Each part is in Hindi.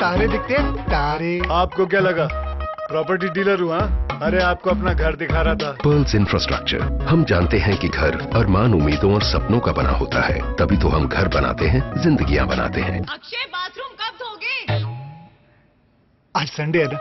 तारे दिखते हैं, तारे। आपको क्या लगा प्रॉपर्टी डीलर हुआ? अरे आपको अपना घर दिखा रहा था। पर्ल्स इंफ्रास्ट्रक्चर, हम जानते हैं कि घर अरमान, उम्मीदों और सपनों का बना होता है, तभी तो हम घर बनाते हैं, जिंदगियां बनाते हैं। अक्षय बाथरूम कब धोगे? आज संडे है ना।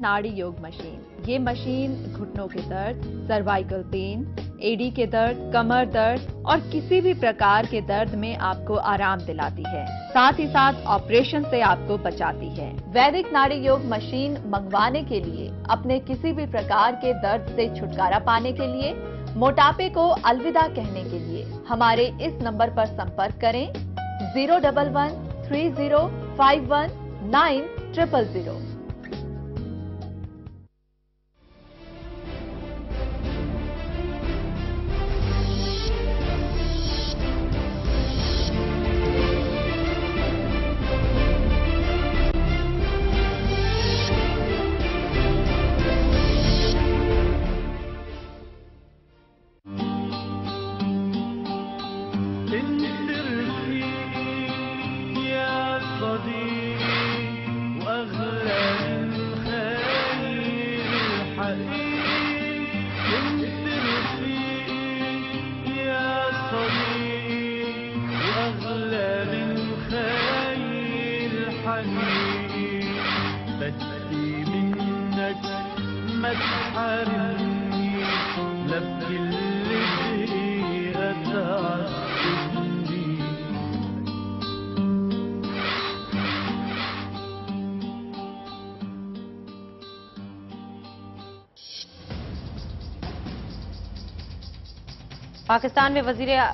नाड़ी योग मशीन, ये मशीन घुटनों के दर्द, सर्वाइकल पेन, एडी के दर्द, कमर दर्द और किसी भी प्रकार के दर्द में आपको आराम दिलाती है, साथ ही साथ ऑपरेशन से आपको बचाती है। वैदिक नाड़ी योग मशीन मंगवाने के लिए, अपने किसी भी प्रकार के दर्द से छुटकारा पाने के लिए, मोटापे को अलविदा कहने के लिए हमारे इस नंबर पर संपर्क करें 011 3051 9000।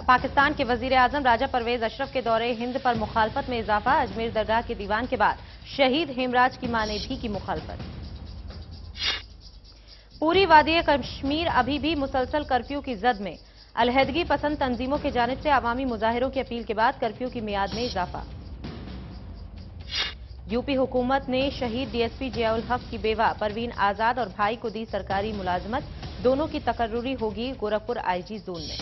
पाकिस्तान के वजीर आजम राजा परवेज अशरफ के दौरे हिंद पर मुखालफत में इजाफा। अजमेर दरगाह के दीवान के बाद शहीद हेमराज की मां ने भी की मुखालफत। पूरी वादी कश्मीर अभी भी मुसलसल कर्फ्यू की जद में। अलहदगी पसंद तंजीमों की जानिब से अवामी मुजाहिरों की अपील के बाद कर्फ्यू की मियाद में इजाफा। यूपी हुकूमत ने शहीद डीएसपी जियाउल हक की बेवा परवीन आजाद और भाई को दी सरकारी मुलाजमत। दोनों की तकर्रुरी होगी गोरखपुर आईजी जोन में।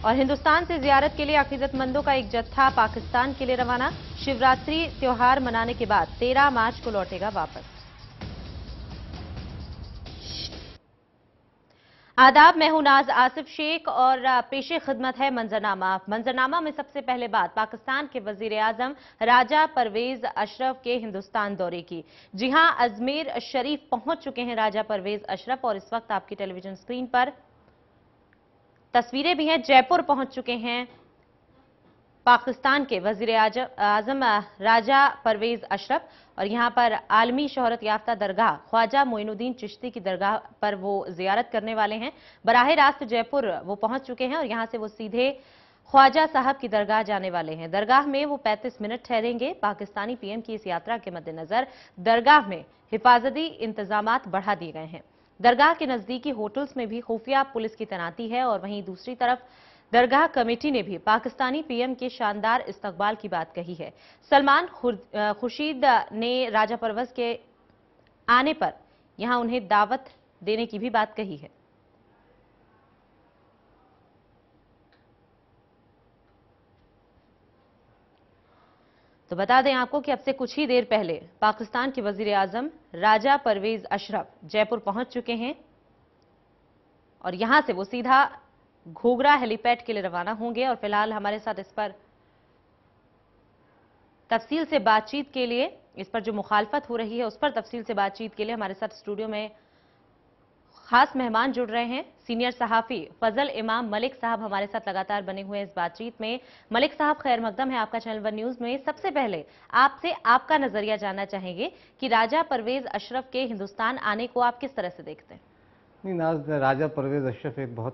और हिंदुस्तान से जियारत के लिए अकीदतमंदों का एक जत्था पाकिस्तान के लिए रवाना। शिवरात्रि त्योहार मनाने के बाद 13 मार्च को लौटेगा वापस। आदाब, मैं हूं नाज आसिफ शेख और पेशे खिदमत है मंजरनामा। मंजरनामा में सबसे पहले बात पाकिस्तान के वजीर आजम राजा परवेज अशरफ के हिंदुस्तान दौरे की। जी हां, अजमेर शरीफ पहुंच चुके हैं राजा परवेज अशरफ और इस वक्त आपकी टेलीविजन स्क्रीन पर तस्वीरें भी हैं। जयपुर पहुंच चुके हैं पाकिस्तान के वजीर आजम राजा परवेज अशरफ और यहां पर आलमी शोहरत याफ्ता दरगाह ख्वाजा मोइनुद्दीन चिश्ती की दरगाह पर वो जियारत करने वाले हैं। बराह रास्त जयपुर वो पहुंच चुके हैं और यहां से वो सीधे ख्वाजा साहब की दरगाह जाने वाले हैं। दरगाह में वो 35 मिनट ठहरेंगे। पाकिस्तानी पीएम की इस यात्रा के मद्देनजर दरगाह में हिफाजती इंतजामात बढ़ा दिए गए हैं। दरगाह के नजदीकी होटल्स में भी खुफिया पुलिस की तैनाती है और वहीं दूसरी तरफ दरगाह कमेटी ने भी पाकिस्तानी पीएम के शानदार इस्तकबाल की बात कही है। सलमान खुर्शीद ने राजा परवेज के आने पर यहां उन्हें दावत देने की भी बात कही है। तो बता दें आपको कि अब से कुछ ही देर पहले पाकिस्तान के वजीर आजम राजा परवेज अशरफ जयपुर पहुंच चुके हैं और यहां से वो सीधा घोघरा हेलीपैड के लिए रवाना होंगे। और फिलहाल हमारे साथ इस पर तफसील से बातचीत के लिए, इस पर जो मुखालफत हो रही है उस पर तफसील से बातचीत के लिए हमारे साथ स्टूडियो में खास मेहमान जुड़ रहे हैं। सीनियर सहाफी फजल इमाम मलिक साहब हमारे साथ लगातार बने हुए हैं इस बातचीत में। मलिक साहब, खैर मकदम है आपका चैनल वन न्यूज में। सबसे पहले आपसे आपका नजरिया जानना चाहेंगे कि राजा परवेज अशरफ के हिंदुस्तान आने को आप किस तरह से देखते हैं? नहीं नाज, राजा परवेज अशरफ एक बहुत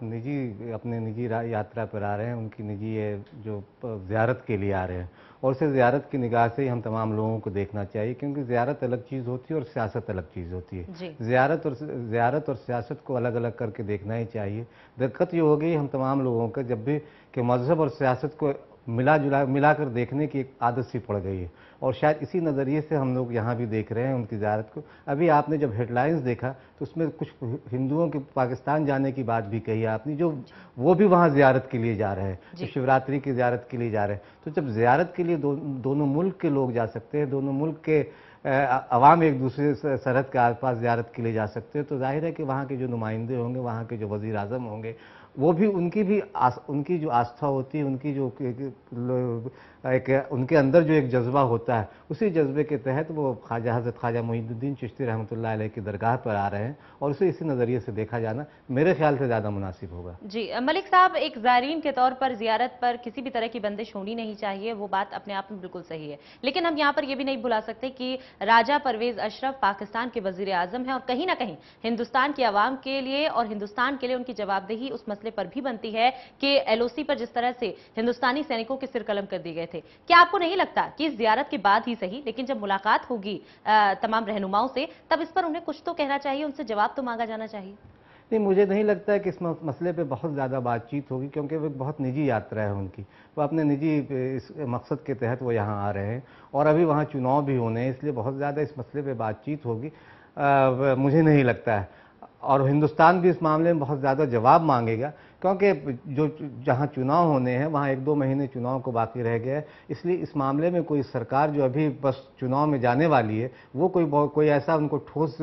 अपने निजी यात्रा पर आ रहे हैं। उनकी निजी जो ज़ियारत के लिए आ रहे हैं और उसे ज़ियारत की निगाह से ही हम तमाम लोगों को देखना चाहिए, क्योंकि ज़ियारत अलग चीज़ होती है और सियासत अलग चीज़ होती है। ज़ियारत और सियासत को अलग अलग करके देखना ही चाहिए। दिक्कत ये हो गई हम तमाम लोगों का जब भी कि मजहब और सियासत को मिलाकर देखने की एक आदत सी पड़ गई है, और शायद इसी नज़रिए से हम लोग यहाँ भी देख रहे हैं उनकी ज़ियारत को। अभी आपने जब हेडलाइंस देखा तो उसमें कुछ हिंदुओं के पाकिस्तान जाने की बात भी कही आपने, जो वो भी वहाँ ज़ियारत के लिए जा रहे हैं, जो शिवरात्रि की ज़ियारत के लिए जा रहे हैं। तो जब ज़ियारत के लिए दोनों मुल्क के लोग जा सकते हैं, दोनों मुल्क के अवाम एक दूसरे सरहद के आसपास ज़ियारत के लिए जा सकते हैं, तो जाहिर है कि वहाँ के जो नुमाइंदे होंगे, वहाँ के जो वज़ीर आज़म होंगे, वो भी उनकी जो आस्था होती है, उनकी जो एक उनके अंदर जो एक जज्बा होता है, उसी जज्बे के तहत वो हज़रत ख्वाजा मोइनुद्दीन चिश्ती रहमतुल्लाह अलैह की दरगाह पर आ रहे हैं, और उसे इसी नज़रिए से देखा जाना मेरे ख्याल से ज़्यादा मुनासिब होगा। जी मलिक साहब, एक ज़ायरीन के तौर पर ज़ियारत पर किसी भी तरह की बंदिश होनी नहीं चाहिए, वो बात अपने आप में बिल्कुल सही है, लेकिन हम यहाँ पर यह भी नहीं भुला सकते कि राजा परवेज अशरफ पाकिस्तान के वज़ीर आज़म हैं, और कहीं ना कहीं हिंदुस्तान की आवाम के लिए और हिंदुस्तान के लिए उनकी जवाबदेही उस मसले पर भी बनती है कि LOC पर जिस तरह से हिंदुस्तानी सैनिकों के सिर कलम कर दिए गए थे। क्या आपको नहीं लगता कि इस ज़ियारत के बाद ही सही, लेकिन जब मुलाकात होगी तमाम रहनुमाओं से, तब इस पर उन्हें कुछ तो कहना चाहिए, उनसे जवाब तो मांगा जाना चाहिए? नहीं, मुझे नहीं लगता है कि इस मसले पे बहुत ज़्यादा बातचीत होगी, क्योंकि वो बहुत निजी यात्रा है उनकी, वो अपने निजी इस मकसद के तहत वो यहाँ आ रहे हैं, और अभी वहाँ चुनाव भी होने हैं, इसलिए बहुत ज़्यादा इस मसले पे बातचीत होगी मुझे नहीं लगता है। और हिंदुस्तान भी इस मामले में बहुत ज़्यादा जवाब मांगेगा, क्योंकि जो जहाँ चुनाव होने हैं वहाँ 1-2 महीने चुनाव को बाकी रह गया है, इसलिए इस मामले में कोई सरकार जो अभी बस चुनाव में जाने वाली है, वो कोई ऐसा उनको ठोस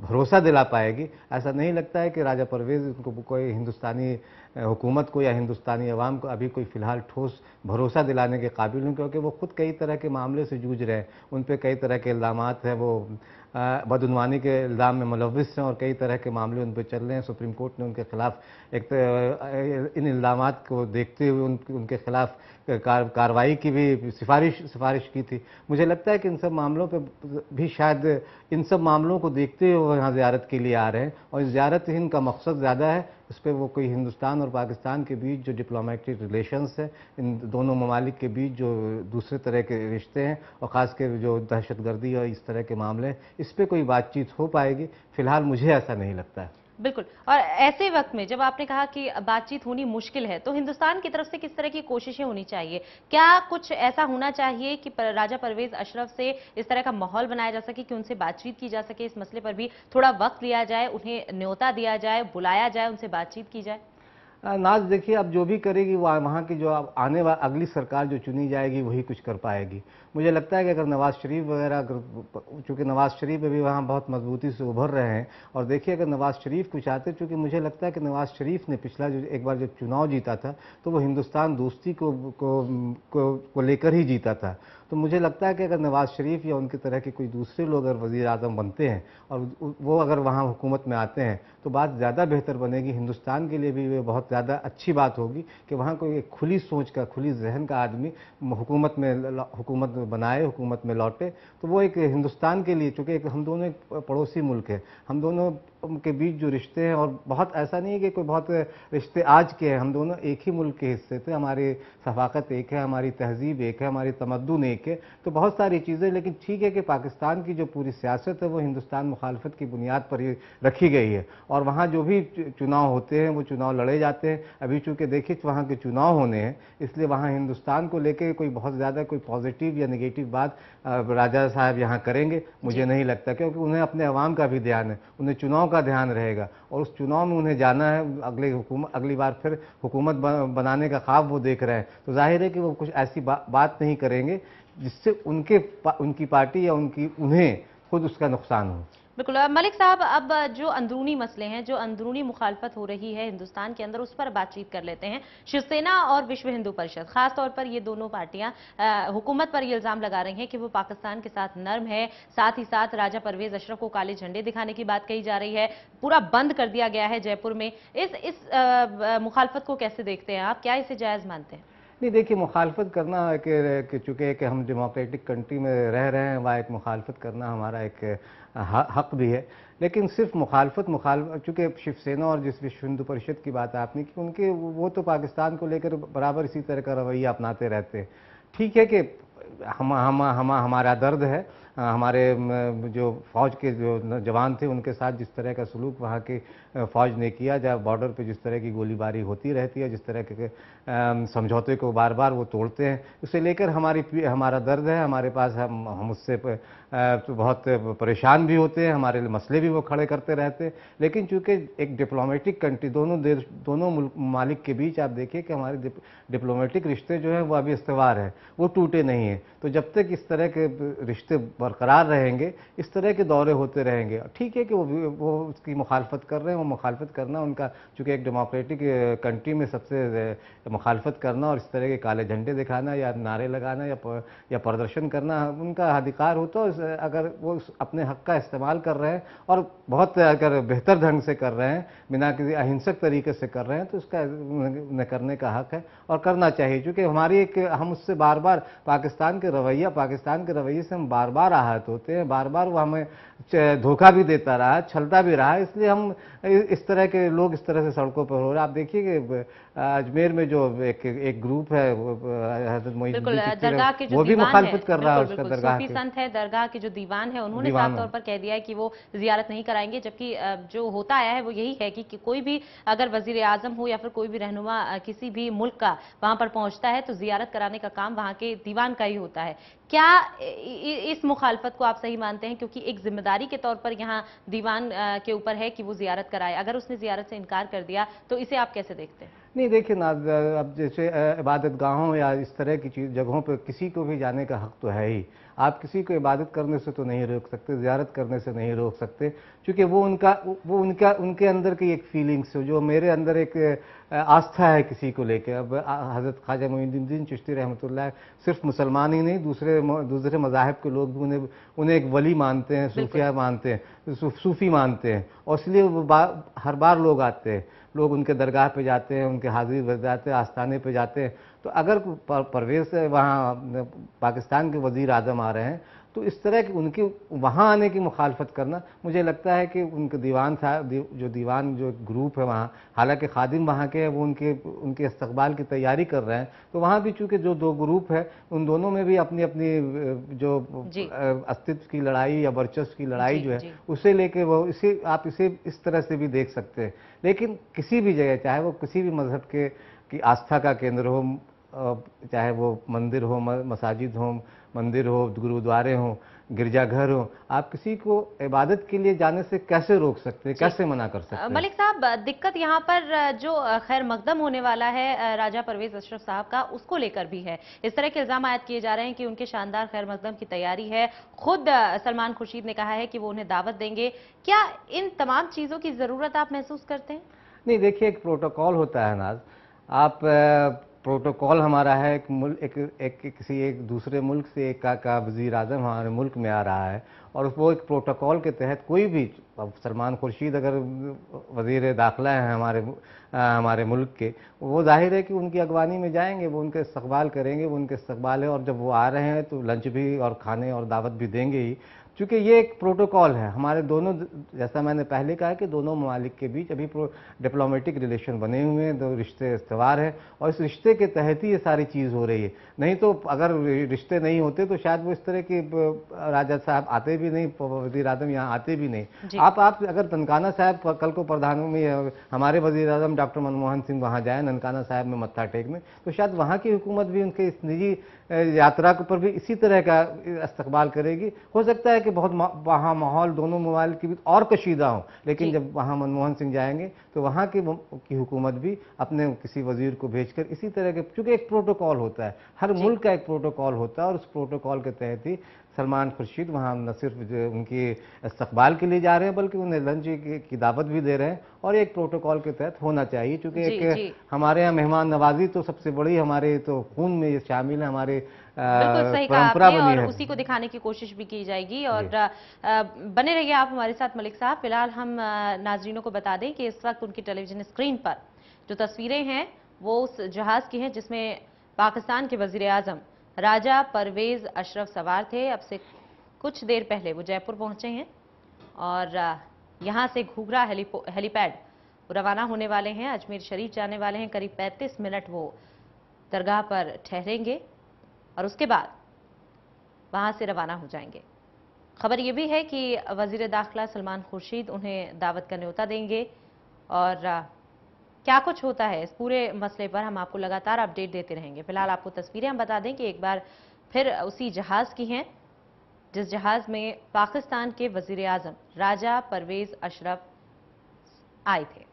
भरोसा दिला पाएगी। ऐसा नहीं लगता है कि राजा परवेज़ उनको कोई हिंदुस्तानी हुकूमत को या हिंदुस्तानी अवाम को अभी कोई फ़िलहाल ठोस भरोसा दिलाने के काबिल हों, क्योंकि वो खुद कई तरह के मामले से जूझ रहे हैं, उन पर कई तरह के इल्ज़ामात हैं, वो बदउनवानी के इल्ज़ाम में मुलव्विस हैं, और कई तरह के मामले उन पर चल रहे हैं। सुप्रीम कोर्ट ने उनके खिलाफ इन इल्ज़ामात को देखते हुए उनके खिलाफ कार्रवाई की भी सिफारिश की थी। मुझे लगता है कि इन सब मामलों पे भी शायद इन सब मामलों को देखते हुए वो यहाँ ज़ियारत के लिए आ रहे हैं, और इस ज़ियारत इनका मकसद ज़्यादा है, इस पर वो कोई हिंदुस्तान और पाकिस्तान के बीच जो डिप्लोमेटिक रिलेशंस है, इन दोनों ममालिक के बीच जो दूसरे तरह के रिश्ते हैं, और ख़ासकर जो दहशतगर्दी और इस तरह के मामले हैं, इस पर कोई बातचीत हो पाएगी, फ़िलहाल मुझे ऐसा नहीं लगता है। बिल्कुल। और ऐसे वक्त में जब आपने कहा कि बातचीत होनी मुश्किल है, तो हिंदुस्तान की तरफ से किस तरह की कोशिशें होनी चाहिए? क्या कुछ ऐसा होना चाहिए कि राजा परवेज अशरफ से इस तरह का माहौल बनाया जा सके कि उनसे बातचीत की जा सके, इस मसले पर भी थोड़ा वक्त लिया जाए, उन्हें न्योता दिया जाए, बुलाया जाए, उनसे बातचीत की जाए? नाज, देखिए, अब जो भी करेगी वो वहाँ की जो आने वाली अगली सरकार जो चुनी जाएगी वही कुछ कर पाएगी। मुझे लगता है कि अगर नवाज़ शरीफ वगैरह, चूँकि नवाज़ शरीफ अभी वहाँ बहुत मजबूती से उभर रहे हैं, और देखिए अगर नवाज़ शरीफ कुछ आते, चूँकि मुझे लगता है कि नवाज़ शरीफ ने पिछला जो एक बार जब चुनाव जीता था तो वो हिंदुस्तान दोस्ती को लेकर ही जीता था। तो मुझे लगता है कि अगर नवाज़ शरीफ या उनकी तरह के कोई दूसरे लोग अगर वज़ीर आज़म बनते हैं और वो अगर वहाँ हुकूमत में आते हैं तो बात ज़्यादा बेहतर बनेगी, हिंदुस्तान के लिए भी ये बहुत ज़्यादा अच्छी बात होगी कि वहाँ कोई एक खुली सोच का, खुली जहन का आदमी हुकूमत बनाए, हुकूमत में लौटे, तो वो एक हिंदुस्तान के लिए, चूँकि हम दोनों एक पड़ोसी मुल्क हैं, हम दोनों के बीच जो रिश्ते हैं, और बहुत ऐसा नहीं है कि कोई बहुत रिश्ते आज के हैं, हम दोनों एक ही मुल्क के हिस्से थे, हमारी सफाकत एक है, हमारी तहजीब एक है, हमारी तमद्दुन एक है, तो बहुत सारी चीज़ें। लेकिन ठीक है कि पाकिस्तान की जो पूरी सियासत है वो हिंदुस्तान मुखालफत की बुनियाद पर ही रखी गई है, और वहाँ जो भी चुनाव होते हैं वो चुनाव लड़े जाते हैं। अभी चूँकि देखिए वहाँ के चुनाव होने हैं, इसलिए वहाँ हिंदुस्तान को लेकर कोई बहुत ज़्यादा कोई पॉजिटिव या नेगेटिव बात राजा साहब यहाँ करेंगे मुझे नहीं लगता, क्योंकि उन्हें अपने अवाम का भी ध्यान है, उन्हें चुनाव का ध्यान रहेगा, और उस चुनाव में उन्हें जाना है, अगली बार फिर हुकूमत बनाने का ख्वाब वो देख रहे हैं, तो जाहिर है कि वो कुछ ऐसी बात नहीं करेंगे जिससे उनकी पार्टी या उन्हें खुद उसका नुकसान हो। बिल्कुल। मलिक साहब, अब जो अंदरूनी मसले हैं, जो अंदरूनी मुखालफत हो रही है हिंदुस्तान के अंदर, उस पर बातचीत कर लेते हैं। शिवसेना और विश्व हिंदू परिषद, खासतौर पर ये दोनों पार्टियां हुकूमत पर ये इल्जाम लगा रही हैं कि वो पाकिस्तान के साथ नर्म है, साथ ही साथ राजा परवेज अशरफ को काले झंडे दिखाने की बात कही जा रही है, पूरा बंद कर दिया गया है जयपुर में। इस मुखालफत को कैसे देखते हैं आप? क्या इसे जायज़ मानते हैं? नहीं, देखिए, मुखालफत करना कि चूँकि कि हम डेमोक्रेटिक कंट्री में रह रहे हैं, वहाँ एक मुखालफत करना हमारा एक हक भी है, लेकिन सिर्फ मुखालफत चूँकि शिवसेना और जिस विश्व हिंदू परिषद की बात आपने की, वो तो पाकिस्तान को लेकर बराबर इसी तरह का रवैया अपनाते रहते हैं। ठीक है कि हमारा दर्द है, हमारे जो फौज के जो जवान थे उनके साथ जिस तरह का सलूक वहाँ के फौज ने किया, जब बॉर्डर पे जिस तरह की गोलीबारी होती रहती है, जिस तरह के समझौते को बार बार वो तोड़ते हैं, उसे लेकर हमारा दर्द है। हमारे पास हम उससे बहुत परेशान भी होते हैं, हमारे लिए मसले भी वो खड़े करते रहते हैं। लेकिन चूंकि एक डिप्लोमेटिक कंट्री, दोनों ममालिक के बीच आप देखिए कि हमारे डिप्लोमेटिक रिश्ते जो हैं वो अभी इस्तवार है, वो टूटे नहीं हैं। तो जब तक इस तरह के रिश्ते बरकरार रहेंगे, इस तरह के दौरे होते रहेंगे। ठीक है कि वो उसकी मुखालफत कर रहे हैं, वो मुखालफत करना उनका, चूँकि एक डेमोक्रेटिक कंट्री में सबसे मुखालफत करना और इस तरह के काले झंडे दिखाना या नारे लगाना या प्रदर्शन करना उनका अधिकार होता है। अगर वो अपने हक का इस्तेमाल कर रहे हैं और बहुत अगर बेहतर ढंग से कर रहे हैं, बिना किसी अहिंसक तरीके से कर रहे हैं, तो उसका उन्हें करने का हक है और करना चाहिए। क्योंकि हम उससे बार बार पाकिस्तान के रवैये से हम बार बार आहत होते हैं, बार बार वो हमें धोखा भी देता रहा, छलता भी रहा। इसलिए हम इस तरह के लोग इस तरह से सड़कों पर हो रहे हैं। आप देखिए कि अजमेर में जो एक ग्रुप है हजरत मोइनुद्दीन चिश्ती, वो भी मुखालफत कर रहा है उसका दरगाह सूफी संत है, दरगाह के जो दीवान है, उन्होंने साफ तौर पर कह दिया है कि वो जियारत नहीं कराएंगे। जबकि जो होता आया है वो यही है कि कोई भी अगर वजीर आजम हो या फिर कोई भी रहनुमा किसी भी मुल्क का वहां पर पहुंचता है तो जियारत कराने का काम वहां के दीवान का ही होता है। क्या इस मुखालफत को आप सही मानते हैं? क्योंकि एक जिम्मेदारी के तौर पर यहाँ दीवान के ऊपर है कि वो जियारत कराए। अगर उसने जियारत से इनकार कर दिया तो इसे आप कैसे देखते हैं? नहीं, देखिए ना, अब जैसे इबादत गाहों या इस तरह की जगहों पर किसी को भी जाने का हक तो है ही। आप किसी को इबादत करने से तो नहीं रोक सकते, ज़ियारत करने से नहीं रोक सकते, क्योंकि वो उनके अंदर की एक फीलिंग्स, जो मेरे अंदर एक आस्था है किसी को लेकर। अब हज़रत ख्वाजा मोइनुद्दीन चिश्ती रहमतुल्लाह सिर्फ मुसलमान ही नहीं, दूसरे मज़ाहिब के लोग भी उन्हें एक वली मानते हैं, सूफिया मानते हैं, सूफ़ी मानते हैं। और इसलिए वो हर बार लोग आते हैं, लोग उनके दरगाह पे जाते हैं, उनके हाजिर बजाते हैं, आस्थाने पे जाते हैं। तो अगर परवेज़ से वहाँ पाकिस्तान के वज़ीर आज़म आ रहे हैं, तो इस तरह की उनकी वहाँ आने की मुखालफत करना, मुझे लगता है कि उनके दीवान जो ग्रुप है वहाँ, हालांकि खादिम वहाँ के हैं, वो उनके इस्तकबाल की तैयारी कर रहे हैं। तो वहाँ भी चूँकि जो दो ग्रुप है, उन दोनों में भी अपनी अपनी जो अस्तित्व की लड़ाई या वर्चस्व की लड़ाई जो है, उसे लेके आप इसे इस तरह से भी देख सकते हैं। लेकिन किसी भी जगह, चाहे वो किसी भी मजहब की आस्था का केंद्र हो, चाहे वो मंदिर हो, मसाजिद हो, मंदिर हो, गुरुद्वारे हो, गिरजाघर हो, आप किसी को इबादत के लिए जाने से कैसे रोक सकते हैं, कैसे मना कर सकते हैं? मलिक साहब, दिक्कत यहाँ पर जो खैर मकदम होने वाला है राजा परवेज अशरफ साहब का, उसको लेकर भी है। इस तरह के इल्जाम आयद किए जा रहे हैं कि उनके शानदार खैर मकदम की तैयारी है। खुद सलमान खुर्शीद ने कहा है कि वो उन्हें दावत देंगे। क्या इन तमाम चीजों की जरूरत आप महसूस करते हैं? नहीं, देखिए, एक प्रोटोकॉल होता है नाज। आप प्रोटोकॉल हमारा है, किसी एक दूसरे मुल्क से एक का वज़ीर आज़म हमारे मुल्क में आ रहा है, और वो एक प्रोटोकॉल के तहत कोई भी, अब सलमान खुर्शीद अगर वज़ीर दाखिला है हमारे मुल्क के, वो जाहिर है कि उनकी अगवानी में जाएंगे, वो उनका इस्तकबाल करेंगे, वो उनके इस्तकबाल है। और जब वो आ रहे हैं तो लंच भी और खाने और दावत भी देंगे ही, क्योंकि ये एक प्रोटोकॉल है। हमारे दोनों, जैसा मैंने पहले कहा कि दोनों ममालिक के बीच अभी डिप्लोमेटिक रिलेशन बने हुए हैं, दो रिश्ते इस्तवार हैं, और इस रिश्ते के तहत ही ये सारी चीज़ हो रही है। नहीं तो अगर रिश्ते नहीं होते तो शायद वो इस तरह के राजा साहब आते भी नहीं, वज़ीर आज़म यहाँ आते भी नहीं। आप अगर ननकाना साहब कल को प्रधानमंत्री, हमारे वज़ीर आज़म डॉक्टर मनमोहन सिंह वहाँ जाए ननकाना साहब में मत्था टेकने, तो शायद वहाँ की हुकूमत भी उनके इस निजी यात्रा के ऊपर भी इसी तरह का इस्तकबाल करेगी। हो सकता है कि बहुत वहाँ माहौल दोनों ममालिक के बीच और कशीदा हो, लेकिन जब वहाँ मनमोहन सिंह जाएंगे तो वहाँ की हुकूमत भी अपने किसी वजीर को भेजकर इसी तरह के, चूँकि एक प्रोटोकॉल होता है, हर मुल्क का एक प्रोटोकॉल होता है, और उस प्रोटोकॉल के तहत ही सलमान खुर्शीद वहाँ न सिर्फ उनकी इस्तकबाल के लिए जा रहे हैं, बल्कि उन्हें लंच की दावत भी दे रहे हैं, और एक प्रोटोकॉल के तहत होना चाहिए। क्योंकि एक हमारे यहाँ मेहमान नवाजी तो सबसे बड़ी, हमारे तो खून में ये शामिल है, हमारे परंपरा बनी है, और उसी को दिखाने की कोशिश भी की जाएगी। और बने रहिए आप हमारे साथ मलिक साहब। फिलहाल हम नाजरीनों को बता दें कि इस वक्त उनकी टेलीविजन स्क्रीन पर जो तस्वीरें हैं वो उस जहाज की हैं जिसमें पाकिस्तान के वजीर आजम राजा परवेज अशरफ सवार थे। अब से कुछ देर पहले वो जयपुर पहुंचे हैं और यहां से घूघरा हेलीपैड रवाना होने वाले हैं, अजमेर शरीफ जाने वाले हैं। करीब 35 मिनट वो दरगाह पर ठहरेंगे और उसके बाद वहां से रवाना हो जाएंगे। खबर ये भी है कि वजीर दाखिला सलमान खुर्शीद उन्हें दावत का न्योता देंगे और क्या कुछ होता है इस पूरे मसले पर हम आपको लगातार अपडेट देते रहेंगे। फिलहाल आपको तस्वीरें हम बता दें कि एक बार फिर उसी जहाज की हैं जिस जहाज में पाकिस्तान के वजीर आजम राजा परवेज अशरफ आए थे।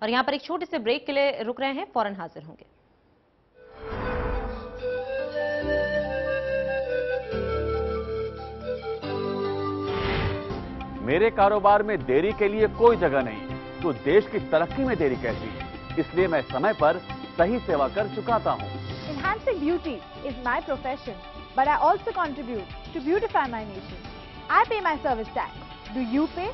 और यहां पर एक छोटे से ब्रेक के लिए रुक रहे हैं, फौरन हाजिर होंगे। मेरे कारोबार में देरी के लिए कोई जगह नहीं, तो देश की तरक्की में देरी कैसी? इसलिए मैं समय पर सही सेवा कर चुकाता हूँ। Enhancing beauty is my profession, but I also contribute to beautify my nation. I pay my service tax. Do you pay?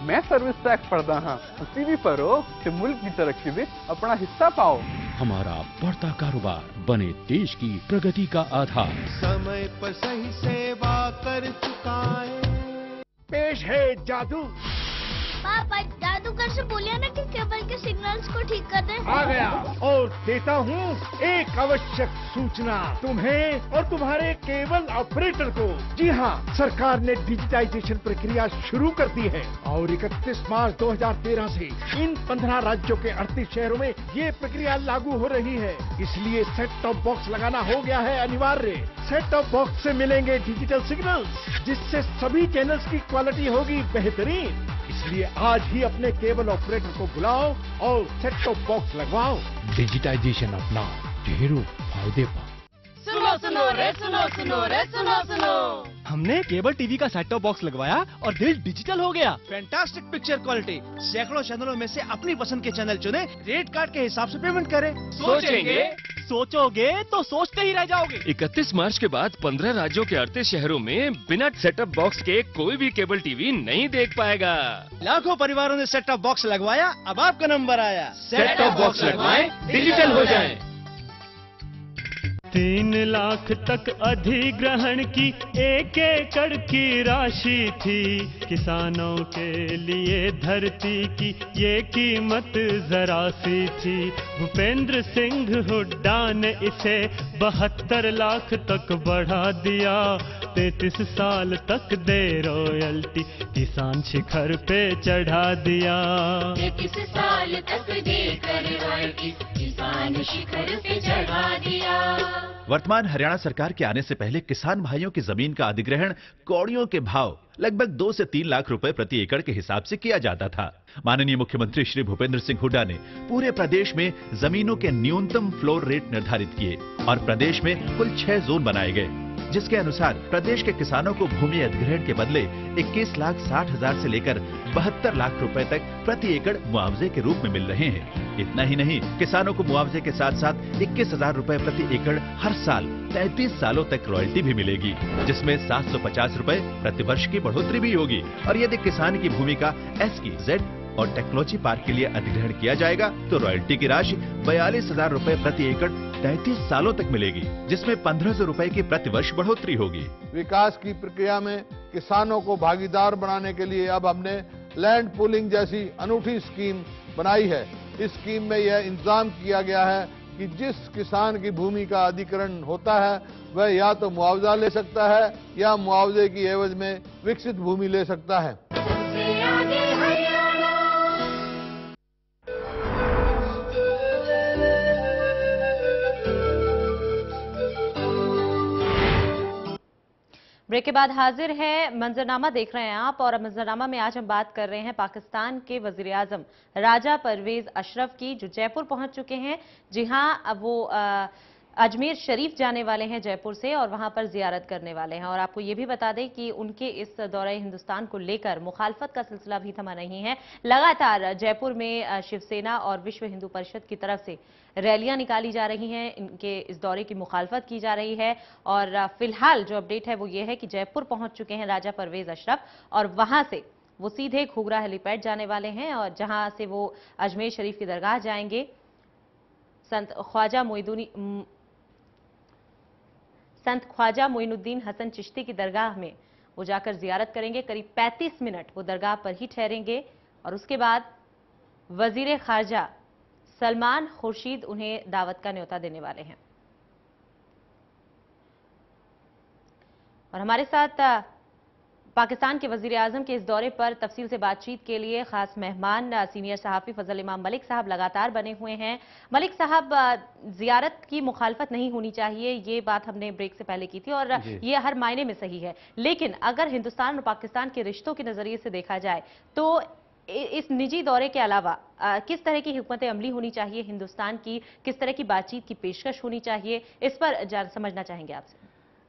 मैं सर्विस टैक्स भरदा हाँ, तुसी भी भरो ते मुल्क की तरक्की में अपना हिस्सा पाओ। हमारा बढ़ता कारोबार बने देश की प्रगति का आधार। समय पर सही सेवा कर चुकाए। पेश है जादू। पापा जादूगर से बोलिए ना कि केबल के सिग्नल्स को ठीक कर दे। आ गया और देता हूँ एक आवश्यक सूचना तुम्हें और तुम्हारे केबल ऑपरेटर को। जी हाँ, सरकार ने डिजिटाइजेशन प्रक्रिया शुरू कर दी है और 31 मार्च 2013 से इन 15 राज्यों के 38 शहरों में ये प्रक्रिया लागू हो रही है। इसलिए सेट टॉप बॉक्स लगाना हो गया है अनिवार्य। सेट टॉप बॉक्स से मिलेंगे डिजिटल सिग्नल्स, जिससे सभी चैनल्स की क्वालिटी होगी बेहतरीन। इसलिए आज ही अपने केबल ऑपरेटर को बुलाओ और सेट टॉप बॉक्स लगवाओ। डिजिटाइजेशन अपनाओ, ढेरों फायदे पाओ। सुनो सुनो रे सुनो सुनो रे सुनो सुनो। हमने केबल टीवी का सेट टॉप बॉक्स लगवाया और दिल डिजिटल हो गया। Fantastic picture quality. सैकड़ों चैनलों में से अपनी पसंद के चैनल चुने, रेट कार्ड के हिसाब से पेमेंट करें। सोचोगे तो सोचते ही रह जाओगे। 31 मार्च के बाद 15 राज्यों के 38 शहरों में बिना सेटअप बॉक्स के कोई भी केबल टीवी नहीं देख पाएगा। लाखों परिवारों ने सेट टॉप बॉक्स लगवाया, अब आपका नंबर आया। सेट टॉप बॉक्स लगवाएं, डिजिटल हो जाएं। 3 लाख तक अधिग्रहण की 1 एकड़ की राशि थी। किसानों के लिए धरती की ये कीमत जरा सी थी। भूपेंद्र सिंह हुड्डा ने इसे 72 लाख तक बढ़ा दिया। 33 साल तक दे रॉयल्टी, किसान शिखर पे चढ़ा दिया। 33 साल तक देकर रॉयल्टी, किसान शिखर पे चढ़ा दिया। वर्तमान हरियाणा सरकार के आने से पहले किसान भाइयों की जमीन का अधिग्रहण कौड़ियों के भाव लगभग 2 से 3 लाख रुपए प्रति एकड़ के हिसाब से किया जाता था। माननीय मुख्यमंत्री श्री भूपेंद्र सिंह हुड्डा ने पूरे प्रदेश में जमीनों के न्यूनतम फ्लोर रेट निर्धारित किए और प्रदेश में कुल 6 जोन बनाए गए, जिसके अनुसार प्रदेश के किसानों को भूमि अधिग्रहण के बदले 21,60,000 से लेकर 72 लाख रुपए तक प्रति एकड़ मुआवजे के रूप में मिल रहे हैं। इतना ही नहीं, किसानों को मुआवजे के साथ साथ 21,000 रुपए प्रति एकड़ हर साल 33 सालों तक रॉयल्टी भी मिलेगी, जिसमें 750 रुपए प्रति वर्ष की बढ़ोतरी भी होगी। और यदि किसान की भूमि का SEZ जेड और टेक्नोलॉजी पार्क के लिए अधिग्रहण किया जाएगा तो रॉयल्टी की राशि 42,000 रुपए प्रति एकड़ 33 सालों तक मिलेगी, जिसमें 1,500 रुपए की प्रति वर्ष बढ़ोतरी होगी। विकास की प्रक्रिया में किसानों को भागीदार बनाने के लिए अब हमने लैंड पूलिंग जैसी अनूठी स्कीम बनाई है। इस स्कीम में यह इंतजाम किया गया है कि जिस किसान की भूमि का अधिग्रहण होता है वह या तो मुआवजा ले सकता है या मुआवजे की एवज में विकसित भूमि ले सकता है। ब्रेक के बाद हाजिर है मंजरनामा देख रहे हैं आप, और मंजरनामा में आज हम बात कर रहे हैं पाकिस्तान के वजीर आजम राजा परवेज अशरफ की, जो जयपुर पहुंच चुके हैं। जी हां, अब वो अजमेर शरीफ जाने वाले हैं जयपुर से और वहां पर जियारत करने वाले हैं। और आपको ये भी बता दें कि उनके इस दौरे हिंदुस्तान को लेकर मुखालफत का सिलसिला भी थमा नहीं है। लगातार जयपुर में शिवसेना और विश्व हिंदू परिषद की तरफ से रैलियां निकाली जा रही हैं, इनके इस दौरे की मुखालफत की जा रही है। और फिलहाल जो अपडेट है वो ये है कि जयपुर पहुंच चुके हैं राजा परवेज अशरफ और वहां से वो सीधे घूघरा हेलीपैड जाने वाले हैं और जहां से वो अजमेर शरीफ की दरगाह जाएंगे। संत ख्वाजा मोइनुद्दीन हसन चिश्ती की दरगाह में वो जाकर जियारत करेंगे। करीब 35 मिनट वो दरगाह पर ही ठहरेंगे और उसके बाद वजीर खारजा सलमान खुर्शीद उन्हें दावत का न्योता देने वाले हैं। और हमारे साथ पाकिस्तान के वजीर आजम के इस दौरे पर तफसील से बातचीत के लिए खास मेहमान सीनियर सहाफ़ी फजल इमाम मलिक साहब लगातार बने हुए हैं। मलिक साहब, जियारत की मुखालफत नहीं होनी चाहिए, ये बात हमने ब्रेक से पहले की थी और ये हर मायने में सही है, लेकिन अगर हिंदुस्तान और पाकिस्तान के रिश्तों के नजरिए से देखा जाए तो इस निजी दौरे के अलावा किस तरह की हिकमत अमली होनी चाहिए हिंदुस्तान की, किस तरह की बातचीत की पेशकश होनी चाहिए, इस पर समझना चाहेंगे आपसे।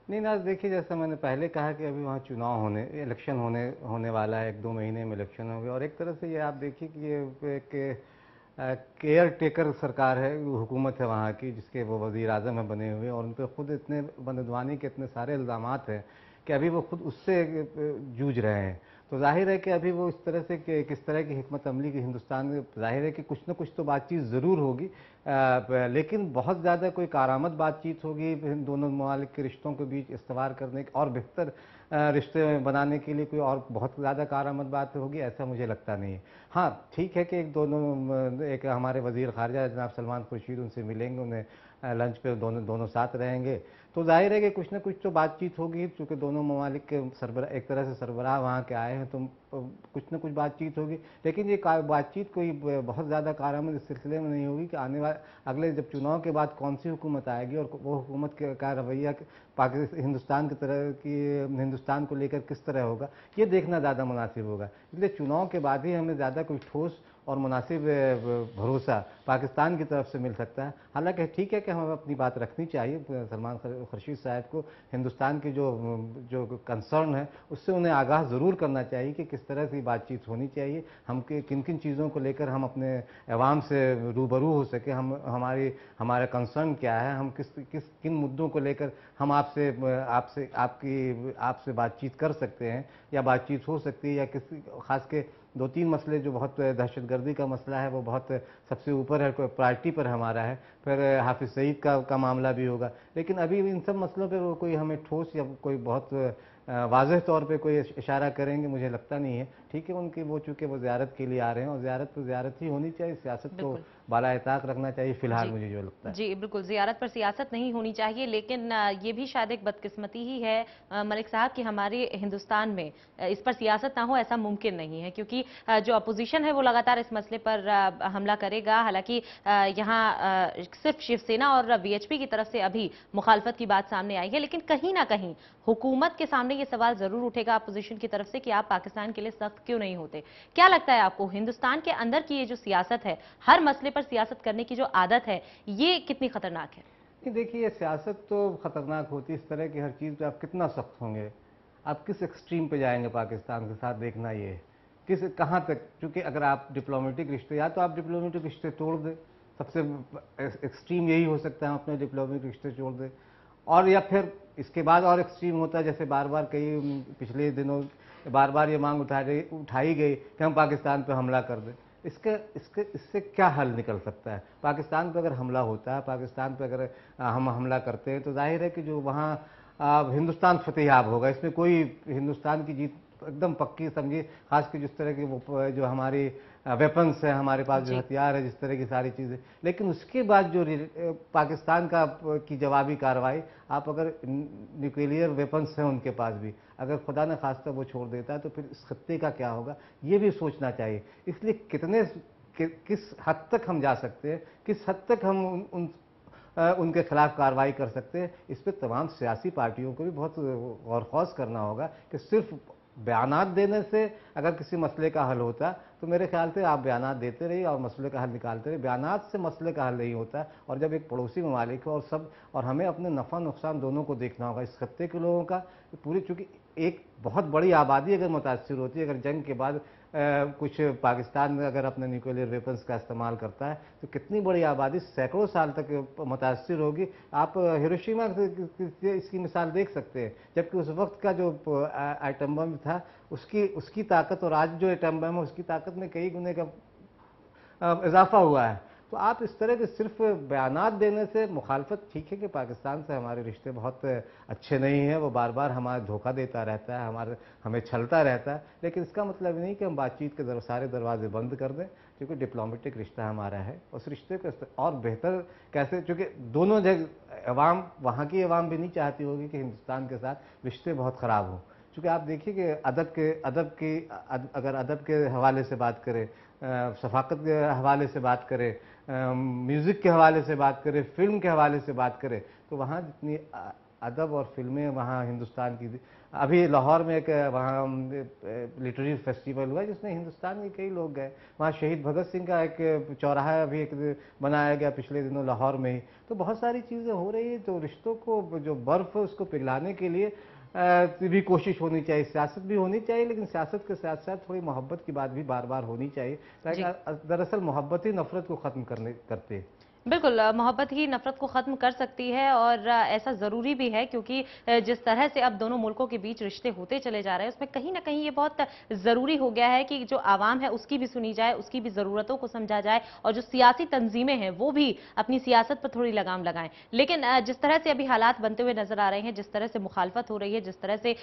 नहीं ना, देखिए जैसा मैंने पहले कहा कि अभी वहाँ चुनाव इलेक्शन होने वाला है, 1-2 महीने में इलेक्शन हो गया और एक तरह से ये आप देखिए कि ये एक केयर टेकर सरकार है, हुकूमत है वहाँ की, जिसके वो वज़ीर आज़म है बने हुए और उन पर खुद इतने बददुआनी के इतने सारे इल्ज़ामात हैं कि अभी वो खुद उससे जूझ रहे हैं। तो जाहिर है कि अभी वो इस तरह से कि किस तरह की हिकमत अमली की हिंदुस्तान में, जाहिर है कि कुछ ना कुछ तो बातचीत ज़रूर होगी, लेकिन बहुत ज़्यादा कोई कारामद बातचीत होगी दोनों ममालिक के रिश्तों के बीच इस्तवार करने और बेहतर रिश्ते बनाने के लिए कोई और बहुत ज़्यादा कारामद बात होगी, ऐसा मुझे लगता नहीं है। हाँ ठीक है कि एक हमारे वज़ीर ख़ारिजा जनाब सलमान खुर्शीद उनसे मिलेंगे, उन्हें लंच पे दोनों साथ रहेंगे, तो जाहिर है कि कुछ ना कुछ तो बातचीत होगी, क्योंकि दोनों ममालिक के सरबराह एक तरह से सरबराह वहाँ के आए हैं, तो कुछ ना कुछ बातचीत होगी। लेकिन ये बातचीत कोई बहुत ज़्यादा कारामद इस सिलसिले में नहीं होगी कि आने वाले अगले जब चुनाव के बाद कौन सी हुकूमत आएगी और वो हुकूमत का रवैया हिंदुस्तान की तरह की हिंदुस्तान को लेकर किस तरह होगा, ये देखना ज़्यादा मुनासिब होगा। इसलिए चुनाव के बाद ही हमें ज़्यादा कोई ठोस और मुनासिब भरोसा पाकिस्तान की तरफ से मिल सकता है। हालांकि ठीक है कि हमें अपनी बात रखनी चाहिए, सलमान खुर्शीद साहब को हिंदुस्तान की जो कंसर्न है उससे उन्हें आगाह ज़रूर करना चाहिए कि किस तरह की बातचीत होनी चाहिए, हम किन किन चीज़ों को लेकर हम अपने अवाम से रूबरू हो सके, हमारा कंसर्न क्या है, हम किन मुद्दों को लेकर हम आपसे बातचीत कर सकते हैं या बातचीत हो सकती है, या किसी खास के 2-3 मसले जो बहुत दहशतगर्दी का मसला है वो बहुत सबसे ऊपर है, कोई प्रायोरिटी पर हमारा है, फिर हाफिज़ सईद का मामला भी होगा। लेकिन अभी इन सब मसलों पे वो कोई हमें ठोस या कोई बहुत वाज़ेह तौर पे कोई इशारा करेंगे मुझे लगता नहीं है। ठीक है, उनकी वो चूँकि वो ज़ियारत के लिए आ रहे हैं और ज़ियारत तो ज़ियारत ही होनी चाहिए, सियासत तो बाला-ए-ताक़ रखना चाहिए फिलहाल, मुझे जो लगता है। जी बिल्कुल, ज़ियारत पर सियासत नहीं होनी चाहिए, लेकिन ये भी शायद एक बदकिस्मती ही है मलिक साहब कि हमारे हिंदुस्तान में इस पर सियासत ना हो, ऐसा मुमकिन नहीं है, क्योंकि जो अपोजिशन है वो लगातार इस मसले पर हमला करेगा। हालांकि यहाँ सिर्फ शिवसेना और वीएचपी की तरफ से अभी मुखालफत की बात सामने आई है, लेकिन कहीं ना कहीं हुकूमत के सामने ये सवाल जरूर उठेगा अपोजिशन की तरफ से कि आप पाकिस्तान के लिए सख्त क्यों नहीं होते। क्या लगता है आपको, हिंदुस्तान के अंदर की ये जो सियासत है, हर मसले पर सियासत करने की जो आदत है, ये कितनी खतरनाक है? देखिए, सियासत तो खतरनाक होती है, इस तरह की हर चीज़ पे आप कितना सख्त होंगे, आप किस एक्सट्रीम पे जाएंगे पाकिस्तान के साथ, देखना ये है कहाँ तक। क्योंकि अगर आप डिप्लोमेटिक रिश्ते, या तो आप डिप्लोमेटिक रिश्ते तोड़ दें, सबसे एक्सट्रीम यही हो सकता है, हम अपने डिप्लोमेटिक रिश्ते छोड़ दें, और या फिर इसके बाद और एक्सट्रीम होता है, जैसे बार बार कई पिछले दिनों बार बार ये मांग उठाई गई कि हम पाकिस्तान पे हमला कर दें। इससे क्या हल निकल सकता है? पाकिस्तान पे अगर हमला होता है, पाकिस्तान पे अगर हम हमला करते हैं, तो जाहिर है कि जो वहाँ हिंदुस्तान फतेहाब होगा, इसमें कोई हिंदुस्तान की जीत एकदम पक्की समझिए, खास कर जिस तरह की वो जो हमारी वेपन्स है, हमारे पास जो हथियार है, जिस तरह की सारी चीज़ें। लेकिन उसके बाद जो पाकिस्तान की जवाबी कार्रवाई, आप अगर न्यूक्लियर वेपन्स हैं उनके पास भी, अगर खुदा न खास्ता वो छोड़ देता है, तो फिर इस खत्ते का क्या होगा, ये भी सोचना चाहिए। इसलिए किस हद तक हम जा सकते हैं, किस हद तक हम उनके खिलाफ कार्रवाई कर सकते हैं, इस पर तमाम सियासी पार्टियों को भी बहुत गौर खौज करना होगा कि सिर्फ बयानात देने से अगर किसी मसले का हल होता, तो मेरे ख्याल से आप बयानात देते रहिए और मसले का हल निकालते रहिए। बयानात से मसले का हल नहीं होता। और जब एक पड़ोसी ममालिक हो और हमें अपने नफ़ा नुकसान दोनों को देखना होगा, इस खत्ते के लोगों का पूरी, चूँकि एक बहुत बड़ी आबादी अगर मुतासिर होती है, अगर जंग के बाद कुछ पाकिस्तान अगर अपने न्यूक्लियर वेपन्स का इस्तेमाल करता है, तो कितनी बड़ी आबादी सैकड़ों साल तक मुतासिर होगी। आप हिरोशिमा इसकी मिसाल देख सकते हैं, जबकि उस वक्त का जो एटम बम था उसकी ताकत और आज जो एटम बम है उसकी ताकत में कई गुने का इजाफा हुआ है। तो आप इस तरह के सिर्फ बयानात देने से, मुखालफत ठीक है कि पाकिस्तान से हमारे रिश्ते बहुत अच्छे नहीं हैं, वो बार बार हमारा धोखा देता रहता है, हमें छलता रहता है, लेकिन इसका मतलब नहीं कि हम बातचीत के सारे दरवाजे बंद कर दें, क्योंकि डिप्लोमेटिक रिश्ता हमारा है। उस रिश्ते को और बेहतर कैसे, क्योंकि दोनों जगह अवाम, वहाँ की अवाम भी नहीं चाहती होगी कि हिंदुस्तान के साथ रिश्ते बहुत ख़राब हों। क्योंकि आप देखिए कि अगर अदब के हवाले से बात करें, सफाकत के हवाले से बात करें, म्यूज़िक के हवाले से बात करें, फिल्म के हवाले से बात करें, तो वहाँ जितनी अदब और फिल्में वहाँ हिंदुस्तान की, अभी लाहौर में एक वहाँ लिटरेरी फेस्टिवल हुआ जिसमें हिंदुस्तान के कई लोग गए। वहाँ शहीद भगत सिंह का एक चौराहा अभी एक बनाया गया पिछले दिनों लाहौर में ही। तो बहुत सारी चीज़ें हो रही है। तो रिश्तों को जो बर्फ़ उसको पिघलाने के लिए भी कोशिश होनी चाहिए, सियासत भी होनी चाहिए, लेकिन सियासत के साथ साथ थोड़ी मोहब्बत की बात भी बार बार होनी चाहिए, ताकि दरअसल मोहब्बत ही नफरत को ख़त्म करते हैं। बिल्कुल, मोहब्बत ही नफरत को ख़त्म कर सकती है और ऐसा ज़रूरी भी है, क्योंकि जिस तरह से अब दोनों मुल्कों के बीच रिश्ते होते चले जा रहे हैं, उसमें कहीं ना कहीं ये बहुत ज़रूरी हो गया है कि जो आवाम है उसकी भी सुनी जाए, उसकी भी ज़रूरतों को समझा जाए, और जो सियासी तंजीमें हैं वो भी अपनी सियासत पर थोड़ी लगाम लगाएं। लेकिन जिस तरह से अभी हालात बनते हुए नजर आ रहे हैं, जिस तरह से मुखालफत हो रही है, जिस तरह से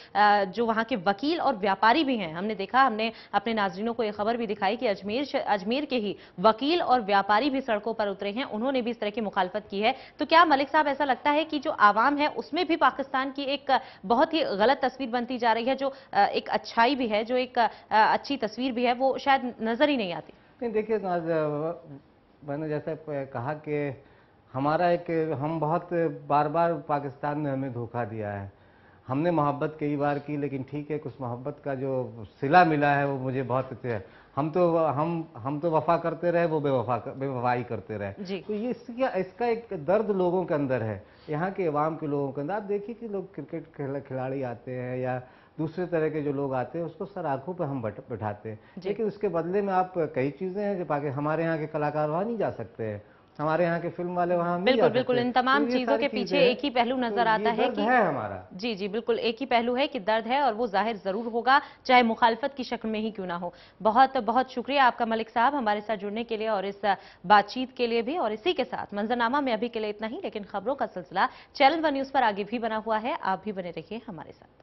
जो वहाँ के वकील और व्यापारी भी हैं, हमने देखा, हमने अपने नाजरीनों को ये खबर भी दिखाई कि अजमेर के ही वकील और व्यापारी भी सड़कों पर उतरे हैं, उन्होंने भी इस तरह की मुखालफत की है। तो क्या मलिक साहब ऐसा लगता है कि जो आवाम है उसमें भी पाकिस्तान की एक बहुत ही गलत तस्वीर बनती जा रही है, जो एक अच्छाई भी है, जो एक अच्छी तस्वीर भी है, वो शायद नजर ही नहीं आती? नहीं, देखिए मैंने जैसे कहा कि हमारा हम बहुत बार बार पाकिस्तान ने हमें धोखा दिया है। हमने मोहब्बत कई बार की, लेकिन ठीक है, कुछ मोहब्बत का जो सिला मिला है वो मुझे बहुत अच्छा है। हम तो वफा करते रहे, वो बेवफाई करते रहे। तो ये इसका एक दर्द लोगों के अंदर है, यहाँ के अवाम के लोगों के अंदर। आप देखिए कि लोग क्रिकेट खिलाड़ी आते हैं या दूसरे तरह के जो लोग आते हैं, उसको सर आंखों पर हम बैठाते हैं, लेकिन उसके बदले में आप कई चीज़ें हैं जो हमारे यहाँ के कलाकार वहाँ नहीं जा सकते हैं, हमारे यहाँ के फिल्म वाले वहाँ नहीं जा सकते। बिल्कुल, इन तमाम चीजों के पीछे एक ही पहलू नजर आता है कि है हमारा। जी, बिल्कुल एक ही पहलू है कि दर्द है, और वो जाहिर जरूर होगा, चाहे मुखालफत की शक्ल में ही क्यों ना हो। बहुत बहुत शुक्रिया आपका मलिक साहब, हमारे साथ जुड़ने के लिए और इस बातचीत के लिए भी। और इसी के साथ मंजरनामा में अभी के लिए इतना ही, लेकिन खबरों का सिलसिला चैनल वन न्यूज पर आगे भी बना हुआ है, आप भी बने रहिए हमारे साथ।